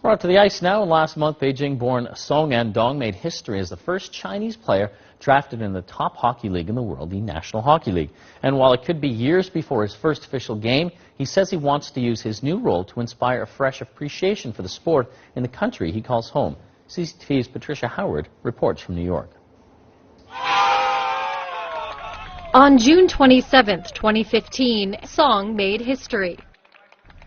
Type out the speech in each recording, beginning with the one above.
We're out to the ice now. Last month, Beijing-born Song Andong made history as the first Chinese player drafted in the top hockey league in the world, the National Hockey League. And while it could be years before his first official game, he says he wants to use his new role to inspire a fresh appreciation for the sport in the country he calls home. CCTV's Patricia Howard reports from New York. On June 27, 2015, Song made history.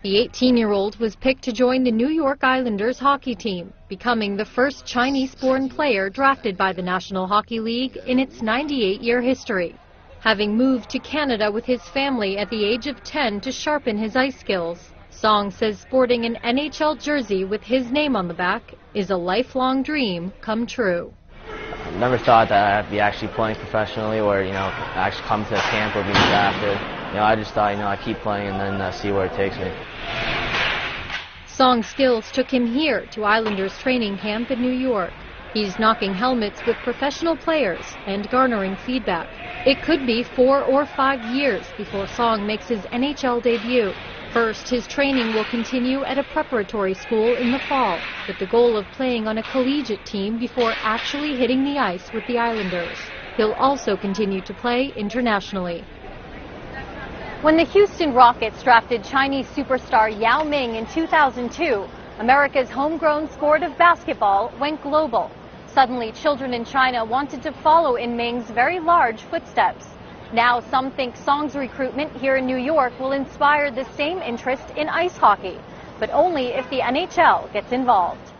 The 18-year-old was picked to join the New York Islanders hockey team, becoming the first Chinese-born player drafted by the National Hockey League in its 98-year history. Having moved to Canada with his family at the age of 10 to sharpen his ice skills, Song says sporting an NHL jersey with his name on the back is a lifelong dream come true. I never thought that I'd be actually playing professionally or, actually come to a camp or being drafted. I just thought, I'd keep playing and then see where it takes me. Song's skills took him here to Islanders training camp in New York. He's knocking helmets with professional players and garnering feedback. It could be 4 or 5 years before Song makes his NHL debut. First, his training will continue at a preparatory school in the fall, with the goal of playing on a collegiate team before actually hitting the ice with the Islanders. He'll also continue to play internationally. When the Houston Rockets drafted Chinese superstar Yao Ming in 2002, America's homegrown sport of basketball went global. Suddenly, children in China wanted to follow in Ming's very large footsteps. Now, some think Song's recruitment here in New York will inspire the same interest in ice hockey, but only if the NHL gets involved.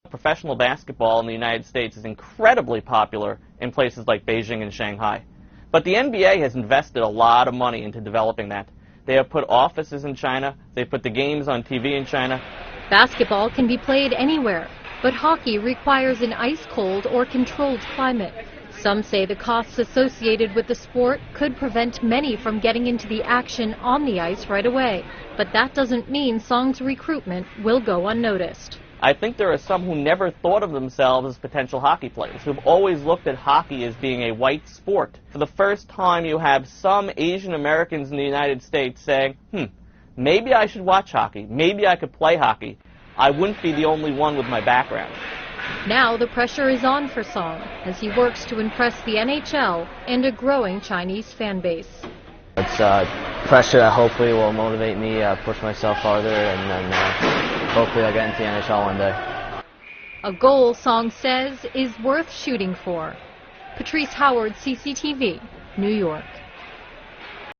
Professional basketball in the United States is incredibly popular in places like Beijing and Shanghai. But the NBA has invested a lot of money into developing that. They have put offices in China, they've put the games on TV in China. Basketball can be played anywhere, but hockey requires an ice-cold or controlled climate. Some say the costs associated with the sport could prevent many from getting into the action on the ice right away. But that doesn't mean Song's recruitment will go unnoticed. I think there are some who never thought of themselves as potential hockey players, who've always looked at hockey as being a white sport. For the first time, you have some Asian Americans in the United States saying, maybe I should watch hockey, maybe I could play hockey. I wouldn't be the only one with my background. Now the pressure is on for Song as he works to impress the NHL and a growing Chinese fan base. It's pressure that hopefully will motivate me, push myself farther, and then hopefully I'll get into the NHL one day. A goal, Song says, is worth shooting for. Patrice Howard, CCTV, New York.